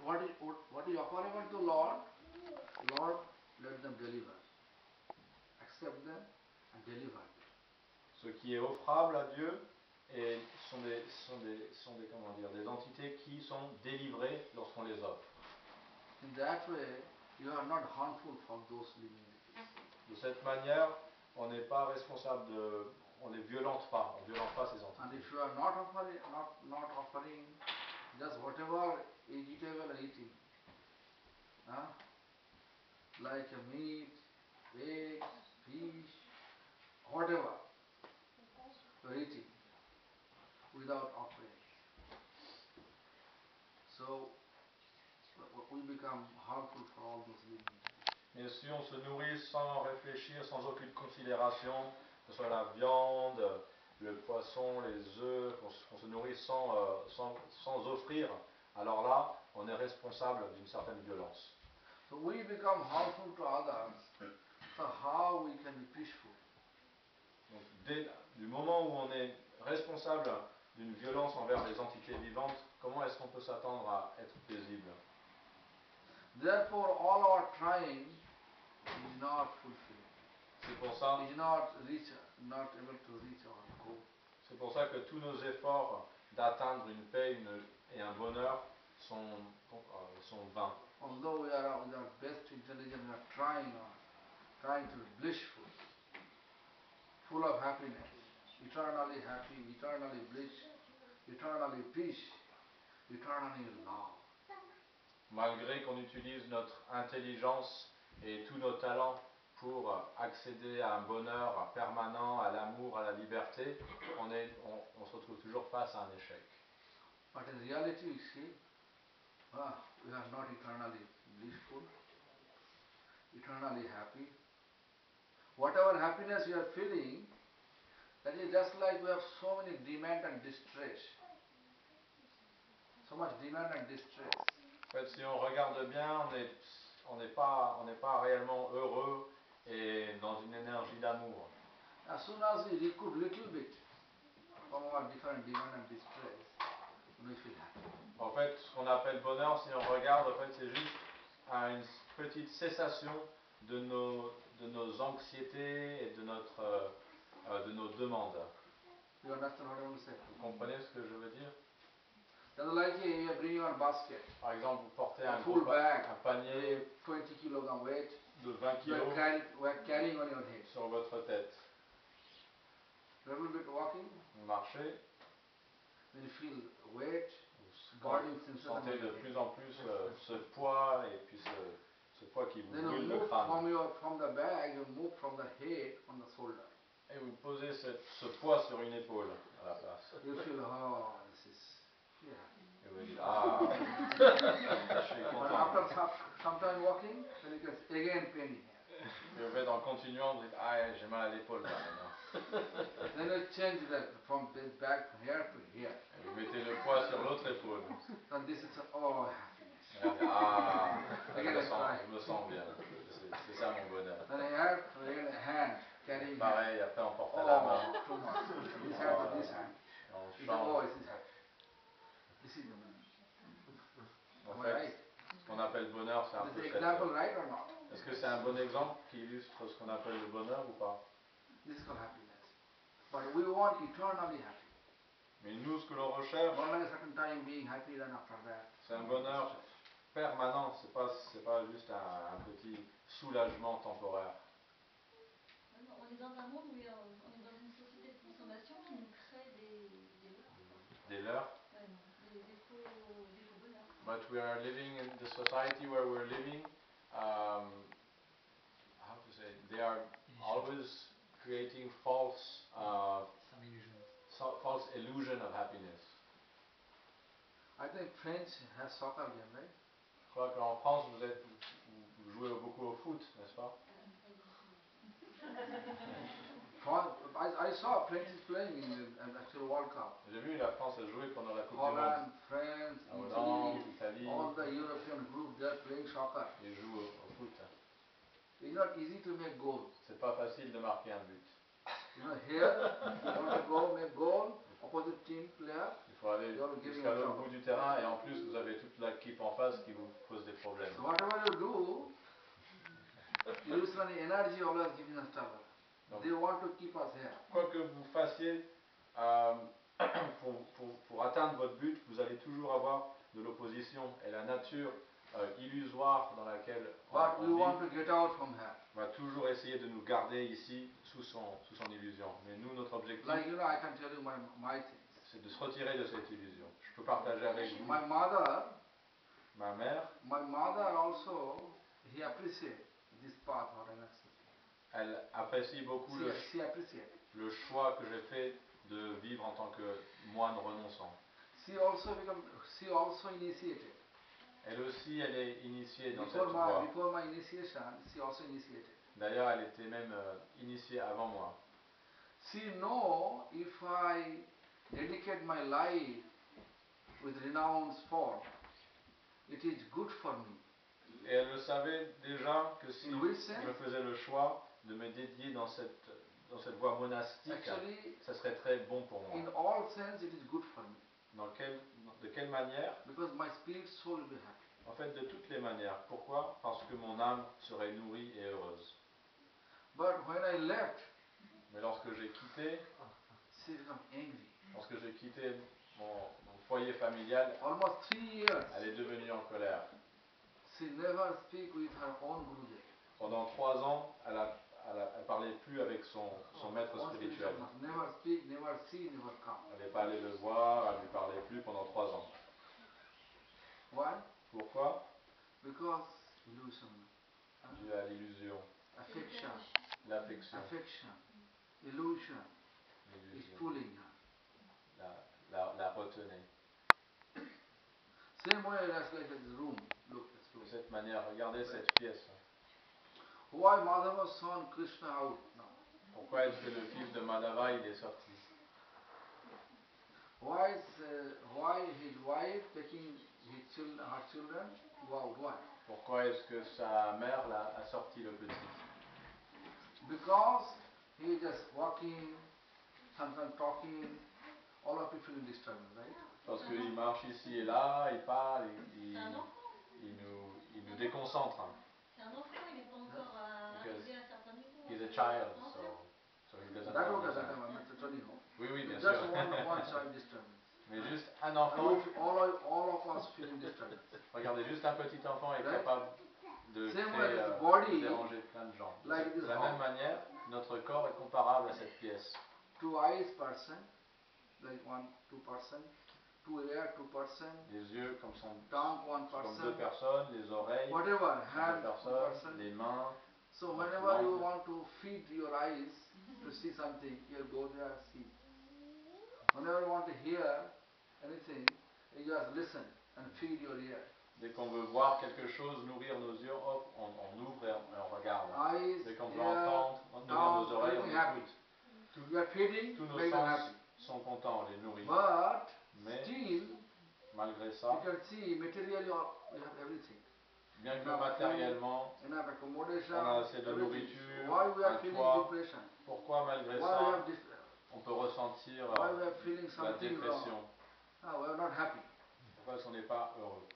what is offerable to Lord, Lord let them deliver. Accept them and deliver them. Ce qui est offrable à Dieu et sont des, comment dire, des entités qui sont délivrées lorsqu'on les offre. In that way, you are not harmful for those living entities. De cette manière, on n'est pas responsable de, on les violente pas, on violente pas ces entités. And if you are not offering just whatever is eatable eating, like a meat, eggs, fish, whatever you are eating without offering. So we become harmful for all those living entities. Mais si on se nourrit sans réfléchir, sans aucune considération, que ce soit la viande, le poisson, les œufs, qu'on se nourrit sans offrir, alors là, on est responsable d'une certaine violence. So we become harmful to others. So how we can be peaceful? Donc, du moment où on est responsable d'une violence envers les entités vivantes, comment est-ce qu'on peut s'attendre à être paisible? Therefore, all our trying is not fulfilled. C'est pour ça. Is not able to reach our goal. C'est pour ça que tous nos efforts d'atteindre une paix et un bonheur sont vains. Although we are with our best intelligence, we are trying to be blissful, full of happiness, eternally happy, eternally bliss, eternally peace, eternally love. Malgré qu'on utilise notre intelligence et tous nos talents pour accéder à un bonheur permanent, à l'amour, à la liberté, on se retrouve toujours face à un échec. But in reality, you see, we are not eternally blissful, eternally happy. Whatever happiness you are feeling, that is just like we have so many demand and distress. So much demand and distress. En fait, si on regarde bien, on n'est pas réellement heureux et dans une énergie d'amour. As soon as we recoup little bit from our different demand and distress, we feel happy. En fait, ce qu'on appelle bonheur, si on regarde, en fait, c'est juste une petite cessation de nos anxiétés et de nos demandes. You understand what I want to say? Vous comprenez ce que je veux dire? Just like you are bringing a basket. Par exemple, vous portez a full bag, un panier 20 kg weight, de 20 kg we are carrying on your head. sur votre tête. Little bit walking, Vous marchez, then you feel weight, vous sentez de plus en plus ce poids et puis ce poids qui vous then brûle you le move crâne. from the bag, you move from the head on the shoulder. Et vous posez ce poids sur une épaule à la place. You feel, oh, this is, yeah. Et vous dites, ah, je suis But content. after some time walking, then you get again pain here. Et vous faites en continuant, vous dites, ah, j'ai mal à l'épaule quand même. Then you change that from this bag from here to here. Et vous mettez le poids sur l'autre épaule. And this is, oh, happiness. Et vous dites, ah, Again, je me sens bien. C'est ça mon bonheur. And here, again, a hand carrying. Pareil, après on porte la Oh, main. too much. This hand to this hand. On You say, change. oh, this is happy. This is the bonheur. En Am I fait, right? ce qu'on appelle bonheur, c'est un Is peu the cette... example right or not? Est-ce que c'est un bon exemple qui illustre ce qu'on appelle le bonheur ou pas? This is called happiness. But we want eternally happy. Mais nous, ce que l'on recherche, Not like a certain time being happy, then after that. c'est un bonheur permanent. C'est pas juste un petit soulagement temporaire. On est dans un monde où on est dans une société de consommation qui nous crée des leurres. Des leurres. Ouais, des faux bonheurs. But we are living in the society where we're living. How to say? They are always creating false illusion of happiness. I think French has soccer game, right? Je crois qu'en France, vous jouez beaucoup au foot, n'est-ce pas? I saw French is playing in the actual World Cup. J'ai vu la France jouer pendant la Coupe Holland, du France, Monde. Hollande, Italie. all the European group, they are playing soccer. Ils jouent au foot. It's not easy to make goal. C'est pas facile de marquer un but. You know, here, you want to go make goal, opposite team player. Il faut aller jusqu'à l'autre bout du terrain et en plus vous avez toute l'équipe en face qui vous energy always giving us trouble. Donc, They want to keep us here. quoi que vous fassiez pour atteindre votre but, vous allez toujours avoir de l'opposition. Et la nature illusoire dans laquelle But we on want vit to get out from here. va toujours essayer de nous garder ici sous son illusion. Mais nous, notre objectif, Like, I can tell you my things. c'est de se retirer de cette illusion. Je peux partager avec vous. My mother Ma mère, also, he appreciate this path what I have said. elle apprécie beaucoup She appreciate. le choix que j'ai fait de vivre en tant que moine renonçant. She also initiated. Elle aussi, elle est initiée dans cette Before voie. my initiation, she also initiated. D'ailleurs, elle était même initiée avant moi. She know if I dedicate my life with renowned sport, it is good for me. Et elle le savait déjà que si In which sense? je faisais le choix de me dédier dans cette voie monastique, Actually, ça serait très bon pour moi. in all sense, it is good for me De quelle manière? because my spirit soul will be happy. En fait, de toutes les manières. Pourquoi? Parce que mon âme serait nourrie et heureuse. But when I left, Mais lorsque j'ai quitté, she became angry. lorsque j'ai quitté mon foyer familial, Almost 3 years, elle est devenue en colère. she never speak with her own Gurudev. Pendant 3 ans, elle parlait plus avec son maître Own spirituel. master. Never speak, never see, never come. Elle n'est pas allée le voir, elle ne lui parlait plus pendant 3 ans. Why? Pourquoi? Because illusion, Dû à l'illusion, affection, l'affection, illusion is l'illusion, pulling her. la retenait. Same way as like this room. Look, this De room. cette manière, regardez cette pièce. Why Madhava's son Krishna out now? Pourquoi est-ce que le fils de Madhava il est sorti? Why his wife taking her children go out? Why? Pourquoi est-ce que sa mère a sorti le petit? Because he is just walking, sometimes talking, all of you feeling disturbed, right? Parce qu'il marche ici et là, il parle, C'est un enfant. il nous déconcentre. C'est un enfant, il n'est pas encore arrivé à un certain niveau. He's a child, Pas so encore. he doesn't That understand. I'm not telling you. Oui, oui, bien Just sûr. one child disturbance. Mais juste un enfant, All of us feeling disturbance. regardez, juste un petit enfant est Right? capable de Same créer, way as de body, déranger plein de gens. like this De la même house. manière, notre corps est comparable à cette pièce. 2 eyes person, like 2 person, 2 ear 2 person, Les yeux comme tongue 1 comme 2 person, personnes, les oreilles whatever, comme 2 hand 2 personnes, person. les mains. So whenever you want to feed your eyes to see something, here go there, see. Whenever you want to hear anything, you just listen and feed your ear. Dès qu'on veut voir quelque chose, nourrir nos yeux, hop, on ouvre et on regarde. Eyes, Dès qu'on veut ear, entendre, nourrir nos oreilles, on everything happy. écoute. You are feeding, Tous nos make them sens happy. sont contents, on les nourrit. But Mais still, malgré you ça, can see materially we have everything. bien que matériellement, Enough accommodation, on a assez de everything. nourriture, Why we are un feeling toit, depression? pourquoi malgré Why we ça, have on peut ressentir why we are feeling la something dépression? wrong? We are not happy. Pourquoi est-ce qu'on n'est pas heureux?